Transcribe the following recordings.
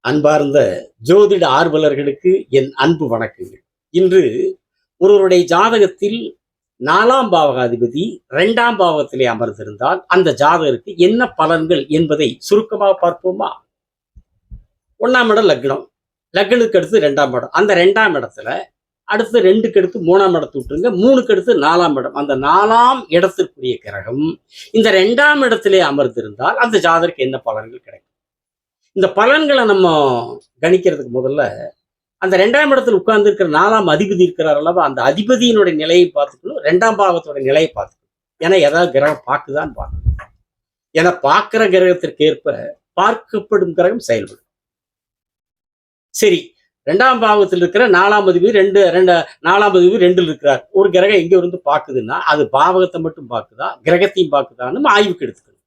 அன்பார்ந்த ஜோதிட ஆர்வலர்களுக்கு என் அன்பு வணக்கங்கள். இன்று ஒருவருடைய ஜாதகத்தில் 4ஆம் பாவகாதிபதி 2ஆம் பாவத்திலே அமர்ந்திருந்தால் அந்த ஜாதகருக்கு என்ன பலன்கள் என்பதை சுருக்கமாக பார்ப்போமா? 1ஆம் இடம் லக்னம், லக்னத்துக்கு அடுத்து 2ஆம் இடம், அந்த 2ஆம் இடத்துல அடுத்து 2க்கு அடுத்து 3ஆம் இடத்தை விட்டுருங்க, 3க்கு அடுத்து 4ஆம் இடம், அந்த 4ஆம் இடத்திற்குரிய கிரகம் இந்த 2ஆம் இடத்திலே அமர்ந்திருந்தால் அந்த ஜாதகருக்கு என்ன பலன்கள் கிடைக்கும்? இந்த பலன்களை நம்ம கணிக்கிறதுக்கு முதல்ல அந்த 2ஆம் இடத்துல உட்கார்ந்து இருக்கிற 4ஆம் அதிபதி இருக்கிறார் அல்லவா, அந்த அதிபதியினுடைய நிலையை பார்த்துக்கணும், 2ஆம் பாவத்தோட நிலையை பார்த்துக்கணும். ஏன்னா ஏதாவது கிரகம் பார்க்குதான்னு பார்க்கணும். ஏன்னா பார்க்கிற கிரகத்திற்கு ஏற்ப பார்க்கப்படும் கிரகம் செயல்படும். சரி, 2ஆம் பாவத்தில் இருக்கிற 4ஆம் அதிபதி 4ஆம் அதிபதி 2ல் இருக்கிறார். ஒரு கிரகம் எங்க இருந்து பார்க்குதுன்னா அது பாவகத்தை மட்டும் பார்க்குதா, கிரகத்தையும் பார்க்குதான்னு ஆய்வுக்கு எடுத்துக்கணும்.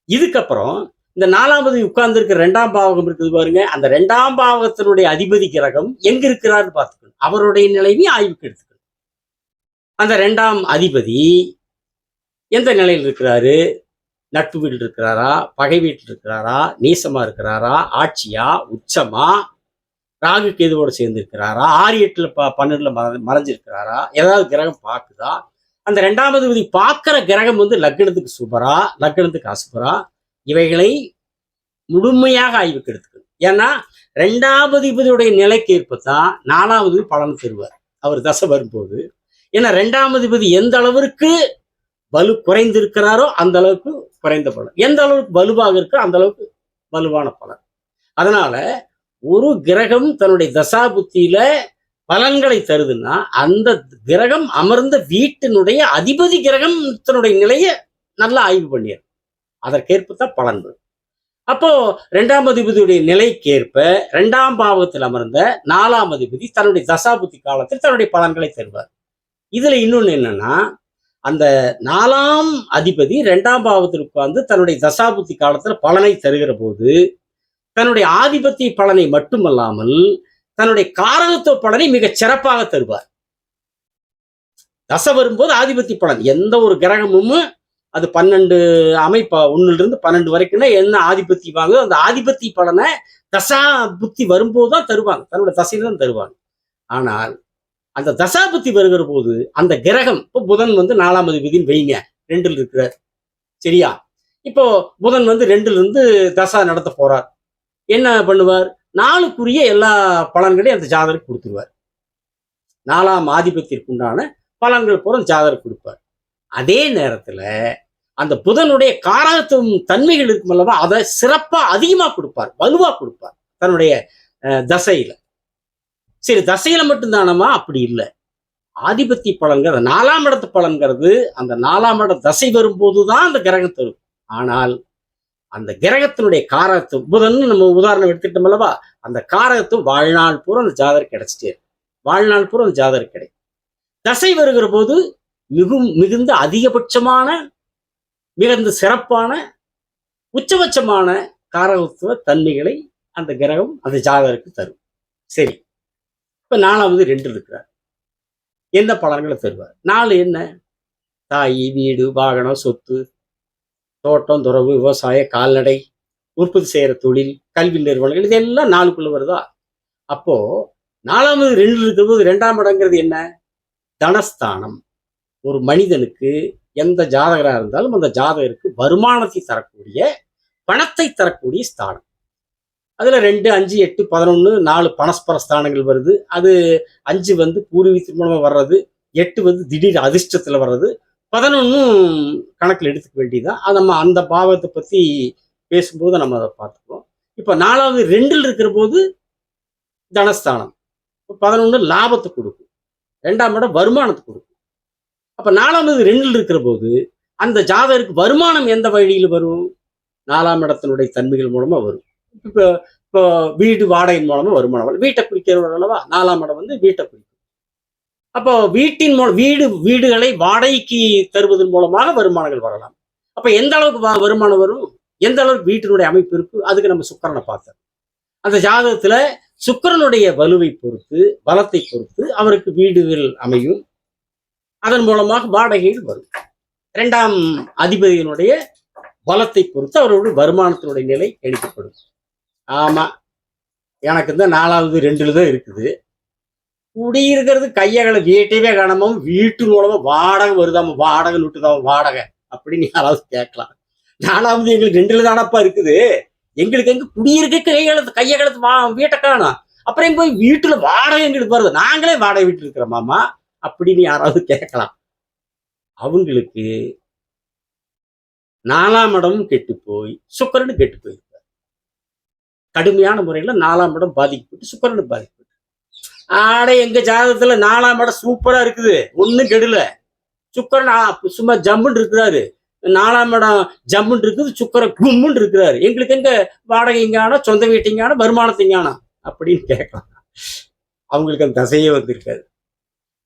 இதுக்கப்புறம் இந்த 4ஆம் அதிபதி உட்கார்ந்து இருக்கிற 2ஆம் பாவகம் இருக்குது பாருங்க, அந்த 2ஆம் பாவத்தினுடைய அதிபதி கிரகம் எங்க இருக்கிறார்னு பார்த்துக்கணும். அவருடைய நிலையும் ஆய்வுக்கு எடுத்துக்கணும். அந்த 2ஆம் அதிபதி எந்த நிலையில் இருக்கிறாரு? நட்பு வீட்டில் இருக்கிறாரா, பகை வீட்டில் இருக்கிறாரா, நீசமா இருக்கிறாரா, ஆட்சியா, உச்சமா, ராகு கேதுவோடு சேர்ந்து இருக்கிறாரா, 6-8 12 மறைஞ்சிருக்கிறாரா, ஏதாவது கிரகம் பார்க்குதா? அந்த 2ஆம் அதிபதி பார்க்கிற கிரகம் லக்னத்துக்கு சுபரா, லக்னத்துக்கு அசுபரா, இவைகளை முழுமையாக ஆய்வுக்கு எடுத்துக்கணும். ஏன்னா 2ஆம் அதிபதியுடைய நிலைக்கு ஏற்பத்தான் 4ஆவது பலன் தருவார் அவர் தசை வரும்போது. ஏன்னா 2ஆம் அதிபதி எந்த அளவிற்கு வலு குறைந்திருக்கிறாரோ அந்த அளவுக்கு குறைந்த பலன், எந்த அளவுக்கு வலுவாக இருக்கோ அந்த அளவுக்கு வலுவான பலன். அதனால ஒரு கிரகம் தன்னுடைய தசா புத்தியில பலன்களை தருதுன்னா அந்த கிரகம் அமர்ந்த வீட்டினுடைய அதிபதி கிரகம் தன்னுடைய நிலையை நல்லா ஆய்வு பண்ணிடும். அதற்கேற்பத்தான் பலன்கள். அப்போ 2ஆம் அதிபதியுடைய நிலைக்கேற்ப 2ஆம் பாவத்தில் அமர்ந்த 4ஆம் அதிபதி தன்னுடைய தசாபுத்தி காலத்தில் தன்னுடைய பலன்களை தருவார். இதுல இன்னொன்னு என்னன்னா, அந்த 4ஆம் அதிபதி 2ஆம் பாவத்தில் உட்கார்ந்து தன்னுடைய தசாபுத்தி காலத்துல பலனை தருகிற போது தன்னுடைய ஆதிபத்திய பலனை மட்டுமல்லாமல் தன்னுடைய காரகத்துவ பலனை மிகச் சிறப்பாக தருவார். தசை வரும்போது ஆதிபத்திய பலன் எந்த ஒரு கிரகமும் அது 12 அமைப்பு 1லிருந்து 12 வரைக்கும்னா என்ன ஆதிபத்தி வாங்குதோ அந்த ஆதிபத்தி பலனை தசா புத்தி வரும்போது தான் தருவாங்க, தன்னோட தசையில தான் தருவாங்க. ஆனால் அந்த தசா புத்தி வருகிற போது அந்த கிரகம், இப்போ புதன் 4ஆம் அதிபதினு வைங்க, 2ல் இருக்கிறார், சரியா? இப்போ புதன் 2லிருந்து தசா நடத்த போறார். என்ன பண்ணுவார்? 4க்குரிய எல்லா பலன்களையும் அந்த ஜாதகருக்கு கொடுத்துருவார். 4ஆம் ஆதிபத்திற்கு உண்டான பலன்கள் பூரா ஜாதகருக்கு கொடுப்பார். அதே நேரத்துல அந்த புதனுடைய காரகத்துவம் தன்மைகள் இருக்கும் அல்லவா, அதை சிறப்பா அதிகமா கொடுப்பார், வலுவா கொடுப்பார் தன்னுடைய தசையில. சரி, தசையில மட்டும்தானமா? அப்படி இல்லை. ஆதிபத்திய பலன்கள் 4ஆம் இடத்து பலன்கிறது அந்த 4ஆம் இட தசை வரும்போதுதான் அந்த கிரகம் தரும். ஆனால் அந்த கிரகத்தினுடைய காரகத்துவம் புதன் நம்ம உதாரணம் எடுத்துட்டோம் அல்லவா, அந்த காரகத்துவம் வாழ்நாள் பூரா அந்த ஜாதகருக்கு கிடைச்சிட்டே இருக்கு, வாழ்நாள் பூரா அந்த ஜாதகருக்கு கிடைக்கும். தசை வருகிற போது மிகுந்த அதிகபட்சமான, மிகுந்த சிறப்பான, உச்சபட்சமான காரகத்துவ தன்மைகளை அந்த கிரகம் அந்த ஜாதகருக்கு தரும். சரி, இப்ப 4ஆவது 2ல் இருக்கிறார், என்ன பலன்களை தருவார்? 4 என்ன? தாய், வீடு, வாகனம், சொத்து, தோட்டம், துறவு, விவசாய, கால்நடை, உற்பத்தி செய்யற தொழில், கல்வி நிறுவனங்கள், இதெல்லாம் 4க்குள்ள வருதா? அப்போ 4ஆவது 2ல் இருக்கிற போது 2ஆம் இடங்கிறது என்ன? தனஸ்தானம். ஒரு மனிதனுக்கு எந்த ஜாதகராக இருந்தாலும் அந்த ஜாதகருக்கு வருமானத்தை தரக்கூடிய, பணத்தை தரக்கூடிய ஸ்தானம். அதுல 2, 5, 8, 11, 4 பணஸ்பர ஸ்தானங்கள் வருது. அது 5 பூர்வீகத்தின் மூலமா வர்றது, 8 திடீர் அதிர்ஷ்டத்துல வர்றது, 11 கணக்கில் எடுத்துக்க வேண்டியதான். அது நம்ம அந்த பாவத்தை பத்தி பேசும்போது நம்ம அதை பார்த்துக்குவோம். இப்ப 4ஆவது 2ல் இருக்கிற போது தனஸ்தானம், 11 லாபத்தை கொடுக்கும், 2ஆம் இடம் வருமானத்தை கொடுக்கும். அப்ப 4ஆவது 2ல் இருக்கிற போது அந்த ஜாதகருக்கு வருமானம் எந்த வழியில் வரும்? 4ஆம் இடத்தினுடைய தன்மைகள் மூலமா வரும். இப்போ வீடு வாடகையின் மூலமா வருமானம் வரும். வீட்டை குறிக்கிறவர் அல்லவா, 4ஆம் இடம் வீட்டை குறிக்கும். அப்போ வீட்டின் வீடுகளை வாடகைக்கு தருவதன் மூலமாக வருமானங்கள் வரலாம். அப்ப எந்த அளவுக்கு வருமானம் வரும், எந்த அளவுக்கு வீட்டினுடைய அமைப்பு இருக்கு, அதுக்கு நம்ம சுக்கிரனை பார்த்தோம். அந்த ஜாதகத்துல சுக்கிரனுடைய வலுவை பொறுத்து, பலத்தை பொறுத்து அவருக்கு வீடுகள் அமையும், அதன் மூலமாக வாடகைகள் வரும். 2ஆம் அதிபதியினுடைய பலத்தை பொறுத்து அவருடைய வருமானத்தினுடைய நிலை கணிக்கப்படும். ஆமா, எனக்கு இந்த 4வது 2ல தான் இருக்குது. குடியிருக்கிறது கையகல வீட்டையே காணாம வீட்டு மூலமா வாடகை வருதாம, வாடகை விட்டுதாம வாடகை அப்படின்னு யாராவது கேட்கலாம். 4வது எங்களுக்கு 2ல தானப்பா இருக்குது. எங்களுக்கு எங்க குடியிருக்க கையகலத்து வீட்டை காணோம். அப்புறம் போய் வீட்டுல வாடகை எங்களுக்கு வருது. நாங்களே வாடகை வீட்டு இருக்கிறோமாமா அப்படின்னு யாராவது கேட்கலாம். அவங்களுக்கு 4ஆம் இடமும் கெட்டு போய் சுக்கிரனும் கெட்டு போயிருக்காரு. கடுமையான முறையில 4ஆம் இடம் பாதிக்கப்பட்டு சுக்கிரனும் பாதிக்கப்பட்டு. எங்க ஜாதகத்துல 4ஆம் இடம் சூப்பரா இருக்குது, ஒண்ணும் கெடல. சுக்கிரன் சும்மா ஜம்முன்னு இருக்கிறாரு. 4ஆம் இடம் ஜம்முன்னு இருக்குது, சுக்கிரன் கும்முன்னு இருக்கிறாரு. எங்களுக்கு எங்க வாடகைங்கானோ சொந்த வீட்டைங்கானோ வருமானத்தைங்கானோ அப்படின்னு கேட்கலாம். அவங்களுக்கு அந்த தசையே வந்திருக்காது.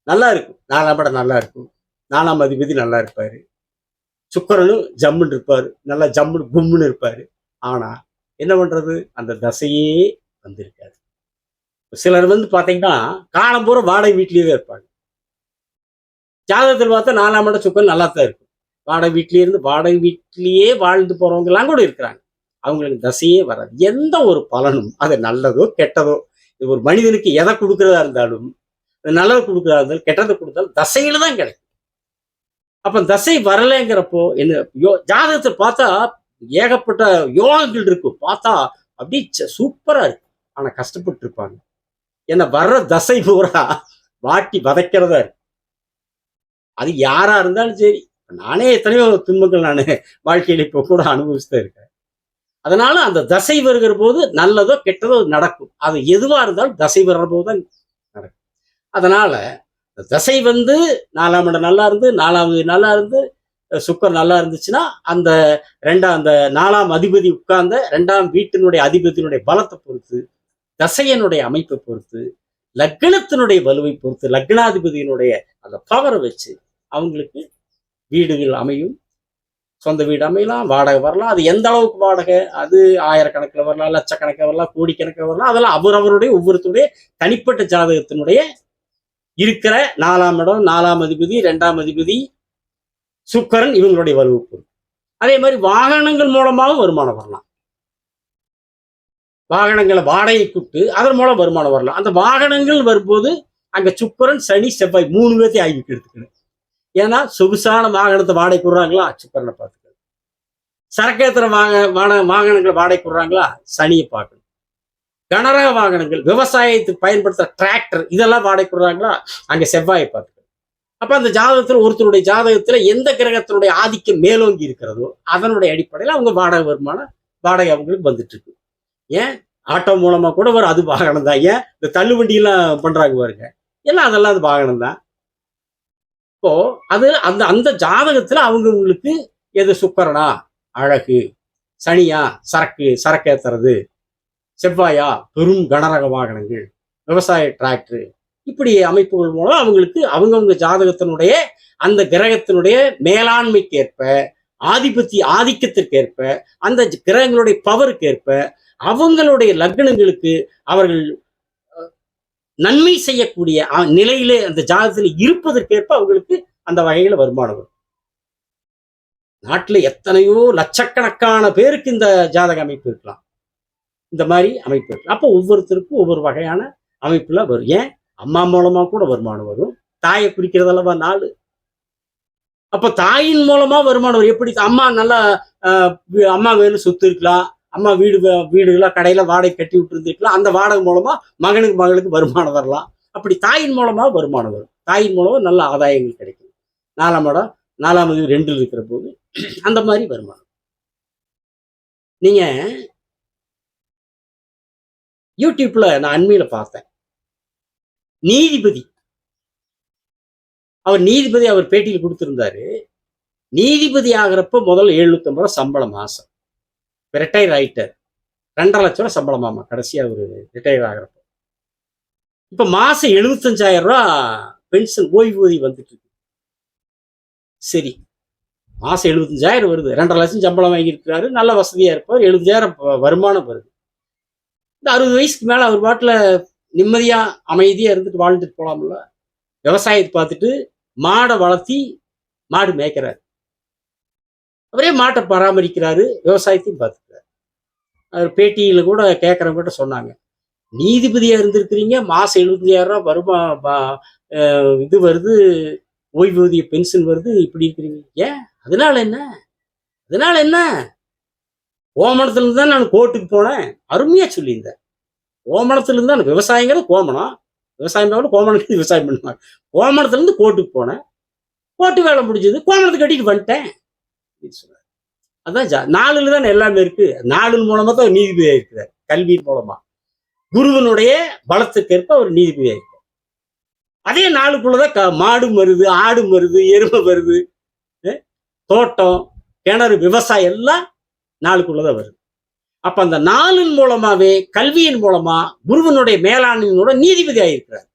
நல்லா இருக்கும், 4ஆம் இடம் நல்லா இருக்கும், 4ஆம் அதிபதி நல்லா இருப்பாரு, சுக்கிரனும் ஜம்முன்னு இருப்பாரு, நல்லா ஜம்முன்னு கும்முன்னு இருப்பாரு. ஆனா என்ன பண்றது, அந்த தசையே வந்திருக்காது. சிலர் பாத்தீங்கன்னா காலம் பூரா வாடகை வீட்லயே இருப்பாங்க. ஜாதகத்தில் பார்த்தா 4ஆம் இடம் சுக்கிரன் நல்லா தான் இருக்கும். வாடகை வீட்லயே இருந்து வாடகை வீட்லயே வாழ்ந்து போறவங்க எல்லாம் கூட இருக்கிறாங்க. அவங்களுக்கு தசையே வராது. எந்த ஒரு பலனும், அது நல்லதோ கெட்டதோ, ஒரு மனிதனுக்கு எதை கொடுக்கறதா இருந்தாலும், நல்லது கொடுக்கறதா இருந்தாலும் கெட்டதை கொடுத்தாலும் தசையில தான் கிடைக்கும். அப்ப தசை வரலைங்கிறப்போ என்ன ஜாதகத்தை பார்த்தா ஏகப்பட்ட யோகங்கள் இருக்கும், பார்த்தா அப்படி சூப்பரா இருக்கு. ஆனா கஷ்டப்பட்டு இருப்பாங்க. ஏன்னா வர்ற தசை பூரா வாட்டி வதைக்கிறதா இருக்கு. அது யாரா இருந்தாலும் சரி. நானே எத்தனையோ துன்பங்கள் நான் வாழ்க்கையில இப்ப கூட அனுபவிச்சுதான் இருக்கேன். அதனால அந்த தசை வருகிற போது நல்லதோ கெட்டதோ நடக்கும். அது எதுவா இருந்தாலும் தசை வர்ற போதுதான் நடக்கும். அதனால தசை 4ஆம் இடம் நல்லா இருந்து, 4வது நல்லா இருந்து, சுக்கிரன் நல்லா இருந்துச்சுன்னா அந்த அந்த 4ஆம் அதிபதி உட்கார்ந்த 2ஆம் வீட்டினுடைய அதிபதியினுடைய பலத்தை பொறுத்து, தசையனுடைய அமைப்பை பொறுத்து, லக்னத்தினுடைய வலுவை பொறுத்து, லக்னாதிபதியினுடைய அந்த பவரை வச்சு அவங்களுக்கு வீடுகள் அமையும். சொந்த வீடு அமையலாம், வாடகை வரலாம். அது எந்த அளவுக்கு வாடகை, அது ஆயிரக்கணக்கில் வரலாம், லட்சக்கணக்கில் வரலாம், கோடிக்கணக்கில் வரலாம். அதெல்லாம் அவரவருடைய ஒவ்வொருத்தருடைய தனிப்பட்ட ஜாதகத்தினுடைய இருக்கிற 4ஆம் இடம், 4ஆம் அதிபதி, 2ஆம் அதிபதி, சுக்கிரன் இவங்களுடைய வலுவை பொறுத்து. அதே மாதிரி வாகனங்கள் மூலமாக வருமானம் வரலாம். வாகனங்களை வாடகை கூட்டு அதன் மூலம் வருமானம் வரலாம். அந்த வாகனங்கள் வரும்போது அங்க சுக்கிரன், சனி, செவ்வாய் 3 பேர்த்தையும் ஆய்வுக்கு எடுத்துக்கணும். ஏன்னா சொகுசான வாகனத்தை வாடகை கூடுறாங்களா, சுக்கிரனை பார்த்துக்கணும். சரக்கேத்திர வாகனங்களை வாடகை கூடுறாங்களா, சனியை பார்க்கணும். கனரக வாகனங்கள், விவசாயத்துக்கு பயன்படுத்துற டிராக்டர், இதெல்லாம் வாடகை கூடுறாங்களா, அங்க செவ்வாயை பார்த்துக்கணும். அப்ப அந்த ஜாதகத்துல ஒருத்தருடைய ஜாதகத்துல எந்த கிரகத்தினுடைய ஆதிக்கம் மேலோங்கி இருக்கிறதோ அதனுடைய அடிப்படையில் அவங்க வாடகை அவங்களுக்கு வந்துட்டு இருக்கு. ஏன் ஆட்டோ மூலமா கூட வரும், அது வாகனம் தான். ஏன் இந்த தள்ளுவண்டியெல்லாம் பண்றாங்க பாருங்க, எல்லாம் அதெல்லாம் அது வாகனம் தான். இப்போ அது அந்த அந்த ஜாதகத்துல அவங்களுக்கு எது சுக்கிரனா அழகு, சனியா சரக்கேத்துறது, செவ்வாயா பெரும் கனரக வாகனங்கள், விவசாய டிராக்டர், இப்படி அமைப்புகள் மூலம் அவங்களுக்கு அவங்கவுங்க ஜாதகத்தினுடைய அந்த கிரகத்தினுடைய மேலாண்மைக்கேற்ப, ஆதிக்கத்திற்கேற்ப, அந்த கிரகங்களுடைய பவருக்கேற்ப அவங்களுடைய லக்னங்களுக்கு அவர்கள் நன்மை செய்யக்கூடிய நிலையிலே அந்த ஜாதகத்தில் இருப்பதற்கேற்ப அவங்களுக்கு அந்த வகையில வருமானம் வரும். நாட்டுல எத்தனையோ லட்சக்கணக்கான பேருக்கு இந்த ஜாதக அமைப்பு இருக்கலாம், இந்த மாதிரி அமைப்பு இருக்கு. அப்போ ஒவ்வொருத்தருக்கும் ஒவ்வொரு வகையான அமைப்புல வரும். ஏன் அம்மா மூலமா கூட வருமானம் வரும். தாயை குறிக்கிறதல்லவா 4. அப்ப தாயின் மூலமா வருமானம் வரும். எப்படி அம்மா நல்லா அம்மா வேலை சொத்து இருக்கலாம், அம்மா வீடுகளா கடையில வாடகை கட்டி விட்டு இருந்திருக்கலாம், அந்த வாடகை மூலமா மகளுக்கு வருமானம் வரலாம். அப்படி தாயின் மூலமா வருமானம் வரும். தாயின் மூலமா நல்ல ஆதாயங்கள் கிடைக்கும். 4ஆம் இடம் 4ஆம் அதிபதி 2ல் இருக்கிற போது அந்த மாதிரி வருமானம். நீங்க யூடியூப்ல நான் அண்மையில பார்த்தேன், நீதிபதி அவர் பேட்டியில் கொடுத்திருந்தாரு. நீதிபதி ஆகிறப்ப முதல்ல 750 ரூபாய் சம்பளம் மாசம். ரிட்டையர் ஆயிட்டார், 2.5 லட்சம் ரூபாய் சம்பளமாமா கடைசியா ஒரு ரிட்டையர் ஆகிறப்ப. இப்ப மாசம் 75,000 ரூபாய் பென்ஷன் ஓய்வூதியம் வந்துட்டு இருக்கு. சரி, மாசம் 75,000 வருது, 2.5 லட்சம் சம்பளம் வாங்கியிருக்கிறாரு, நல்ல வசதியா இருப்பார், 70,000 வருமானம் வருது. இந்த 60 வயசுக்கு மேல அவர் பாட்டுல நிம்மதியா அமைதியா இருந்துட்டு வாழ்ந்துட்டு போலாம்ல. விவசாயத்தை பார்த்துட்டு மாடை வளர்த்தி மாடு மேய்க்கிறாரு, அவரே மாட்டை பராமரிக்கிறாரு, விவசாயத்தையும் பார்த்துக்கிறாரு. அவர் பேட்டியில கூட கேட்கறவங்க சொன்னாங்க, நீதிபதியா இருந்திருக்கிறீங்க, மாசம் 75,000 வருமா, இது வருது, ஓய்வூதிய பென்ஷன் வருது, இப்படி இருக்கிறீங்க. ஏன்? அதனால என்ன? அதனால என்ன? கோமணத்துல இருந்து தான் நான் கோர்ட்டுக்கு போனேன். அருமையா சொல்லியிருந்தேன். கோமணத்துல இருந்து தான் விவசாயங்கிறது கோமணம். விவசாயம் கோமணத்துக்கு விவசாயம் பண்ணுவாங்க. கோமணத்துல இருந்து கோர்ட்டுக்கு போனேன். கோர்ட்டு வேலை முடிஞ்சது. கோமணத்தை கட்டிட்டு வந்துட்டேன். அதான் நாலுல தான் எல்லாமே இருக்கு. நாளின் மூலமா தான் நீதிபதியா இருக்கிறார். கல்வியின் மூலமா. குருவனுடைய பலத்துக்கேற்ப அவர் நீதிபதியா இருக்கிறார். அதே நாளுக்குள்ளதான் மாடும் வருது, ஆடும் வருது, எருமை வருது, தோட்டம், கிணறு, விவசாயம் எல்லாம் நாளுக்குள்ளதான் வருது. அப்ப அந்த நாளின் மூலமாவே, கல்வியின் மூலமா, குருவனுடைய மேலாண்மையோட நீதிபதி ஆயிருக்கிறார்.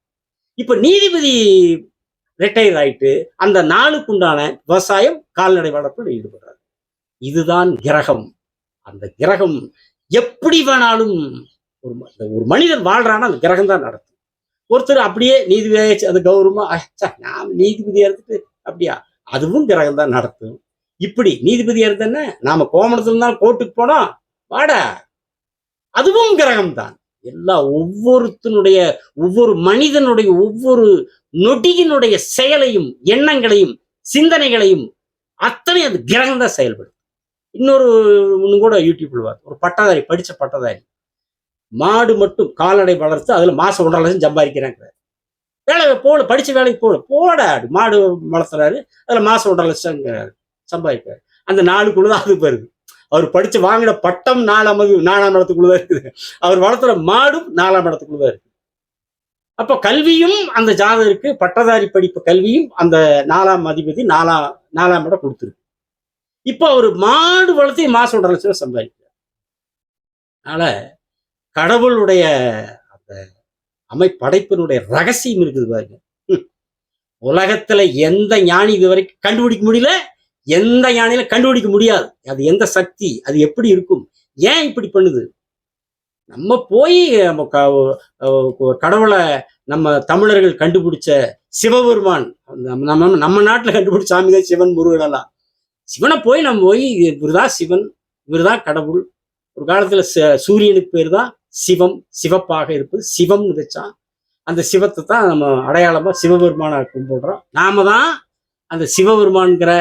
இப்ப நீதிபதி ரிட்டையர் ஆயிட்டு அந்த நாளுக்குண்டான விவசாயம், கால்நடை வளர்ப்பில் ஈடுபடுறார். இதுதான் கிரகம். அந்த கிரகம் எப்படி வேணாலும் ஒரு மனிதன் வாழ்றான்னா அந்த கிரகம் தான் நடத்தும். ஒருத்தர் அப்படியே நீதிபதியாச்சு, அது கௌரவமா நாம நீதிபதியா இருந்துட்டு அப்படியா, அதுவும் கிரகம் தான் நடத்தும். இப்படி நீதிபதியா இருந்தேன்னா நாம கோமணத்துல இருந்தாலும் கோர்ட்டுக்கு போனோம், வாடா, அதுவும் கிரகம் தான். ஒவ்வொருத்தனுடைய, ஒவ்வொரு மனிதனுடைய ஒவ்வொரு நொடியினுடைய செயலையும், எண்ணங்களையும், சிந்தனைகளையும் அத்தனை அது கிரகம் தான் செயல்படும். இன்னொரு கூட யூடியூப்ல ஒரு பட்டதாரி, படிச்ச பட்டதாரி, மாடு மட்டும் கால்நடை வளர்த்து அதுல மாசம் 1.5 லட்சம் சம்பாதிக்கிறாங்க. வேலை போல, படிச்ச வேலைக்கு போட மாடு வளர்த்துறாரு, அதுல மாசம் 1.5 லட்சம் சம்பாதிக்கிறாரு. அந்த நாளுக்குள்ளதான் அது வருது. அவர் படிச்சு வாங்கின பட்டம் 4ஆம் இடத்துக்குள்ளதான் இருக்குது. அவர் வளர்த்துற மாடும் 4ஆம் இடத்துக்குள்ளதான் இருக்கு. அப்ப கல்வியும் அந்த ஜாதகருக்கு, பட்டதாரி படிப்பு கல்வியும் அந்த 4ஆம் அதிபதி 4ஆம் இடம் கொடுத்துருக்கு. இப்ப அவர் மாடு வளர்த்து மாசம் 1.5 லட்சம் சம்பாதிக்கிறார். அதனால கடவுளுடைய அந்த படைப்பினுடைய ரகசியம் இருக்குது பாருங்க. உலகத்துல எந்த ஞானி இது வரைக்கும் கண்டுபிடிக்க முடியல, எந்த ஞானியில கண்டுபிடிக்க முடியாது. அது எந்த சக்தி, அது எப்படி இருக்கும், ஏன் இப்படி பண்ணுது? நம்ம போய் கடவுளை, நம்ம தமிழர்கள் கண்டுபிடிச்ச சிவபெருமான், நம்ம நாட்டுல கண்டுபிடிச்ச சாமிதான் சிவன், முருகன் எல்லாம். சிவனை போய் நம்ம இவருதான் சிவன், இவருதான் கடவுள். ஒரு காலத்துல சூரியனுக்கு பேர் தான் சிவம், சிவப்பாக இருப்பது சிவம்னு வச்சான். அந்த சிவத்தை தான் நம்ம அடையாளமா சிவபெருமான கும்பிடுறோம். நாம தான் அந்த சிவபெருமான்கிற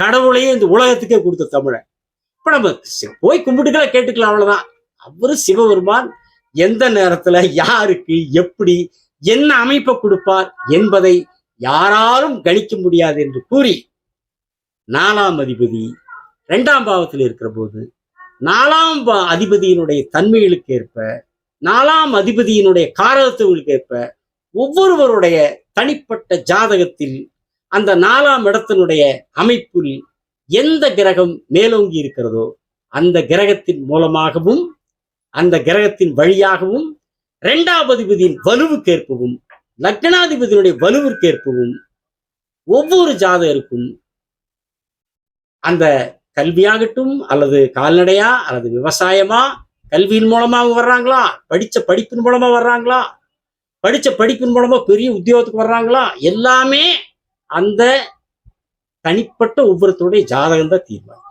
கடவுளையே இந்த உலகத்துக்கே கொடுத்த தமிழன். இப்ப நம்ம போய் கும்பிட்டுக்கலாம், கேட்டுக்கலாம், அவ்வளவுதான். அவரு சிவபெருமான் எந்த நேரத்துல யாருக்கு எப்படி என்ன அமைப்பை கொடுப்பார் என்பதை யாராலும் கணிக்க முடியாது என்று கூறி, 4ஆம் அதிபதி 2ஆம் பாவத்தில் இருக்கிற போது 4ஆம் அதிபதியினுடைய தன்மைகளுக்கு ஏற்ப, 4ஆம் அதிபதியினுடைய காரகத்துவங்களுக்கு ஏற்ப ஒவ்வொருவருடைய தனிப்பட்ட ஜாதகத்தில் அந்த 4ஆம் இடத்தினுடைய அமைப்பில் எந்த கிரகம் மேலோங்கி இருக்கிறதோ அந்த கிரகத்தின் மூலமாகவும், அந்த கிரகத்தின் வழியாகவும், 2ஆம் அதிபதியின் வலுவுக்கேற்பவும், லக்னாதிபதியினுடைய வலுவிற்கேற்பவும் ஒவ்வொரு ஜாதகருக்கும் அந்த கல்வியாகட்டும், அல்லது கால்நடையா, அல்லது விவசாயமா, கல்வியின் மூலமாக வர்றாங்களா, படிச்ச படிப்பின் மூலமா வர்றாங்களா, படிச்ச படிப்பின் மூலமா பெரிய உத்தியோகத்துக்கு வர்றாங்களா, எல்லாமே அந்த தனிப்பட்ட ஒவ்வொருத்தருடைய ஜாதகம் தான் தீர்மானம்.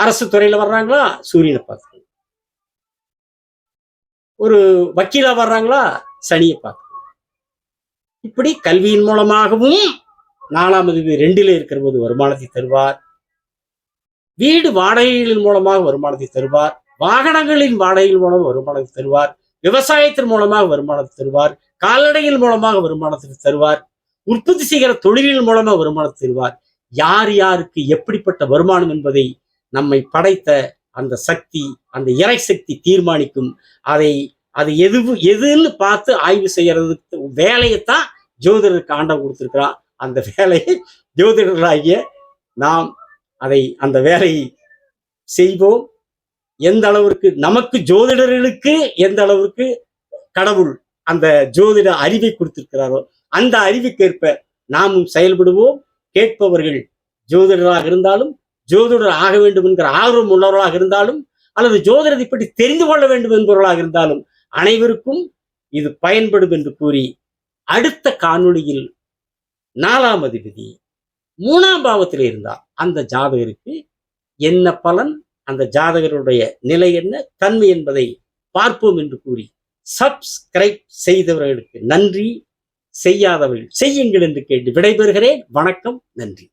அரசு துறையில வர்றாங்களா, சூரியனை பார்த்து. ஒரு வக்கீலா வர்றாங்களா, சனியை பார்த்து. இப்படி கல்வியின் மூலமாகவும் 4ஆம் அதிபதி 2ல இருக்கிற போது வருமானத்தை தருவார். வீடு வாடகைகளின் மூலமாக வருமானத்தை தருவார். வாகனங்களின் வாடகைகள் மூலம் வருமானத்தை தருவார். விவசாயத்தின் மூலமாக வருமானத்தை தருவார். கால்நடைகள் மூலமாக வருமானத்தை தருவார். உற்பத்தி செய்கிற தொழில்கள் மூலமாக வருமானத்தை தருவார். யார் யாருக்கு எப்படிப்பட்ட வருமானம் என்பதை நம்மை படைத்த அந்த சக்தி, அந்த இறை சக்தி தீர்மானிக்கும். அது எதுன்னு பார்த்து ஆய்வு செய்யறதுக்கு வேலையைத்தான் ஜோதிடருக்கு ஆண்டவன் கொடுத்திருக்கிறான். அந்த வேலையை ஜோதிடர்களாகிய நாம் அந்த வேலையை செய்வோம். எந்த அளவிற்கு நமக்கு ஜோதிடர்களுக்கு எந்த அளவிற்கு கடவுள் அந்த ஜோதிட அறிவை கொடுத்திருக்கிறாரோ அந்த அறிவுக்கேற்ப நாமும் செயல்படுவோம். கேட்பவர்கள் ஜோதிடராக இருந்தாலும், ஜோதிடர் ஆக வேண்டும் என்கிற ஆர்வம் உள்ளவர்களாக இருந்தாலும், அல்லது ஜோதிடத்தை பற்றி தெரிந்து கொள்ள வேண்டும் என்பவர்களாக இருந்தாலும் அனைவருக்கும் இது பயன்படும் என்று கூறி, அடுத்த காணொளியில் 4ஆம் அதிபதி 3ஆம் பாவத்தில் இருந்தால் அந்த ஜாதகருக்கு என்ன பலன், அந்த ஜாதகருடைய நிலை என்ன, தன்மை என்பதை பார்ப்போம் என்று கூறி சப்ஸ்கிரைப் செய்தவர்களுக்கு நன்றி, செய்யாதவர்கள் செய்யுங்கள் என்று கேட்டு விடைபெறுகிறேன். வணக்கம், நன்றி.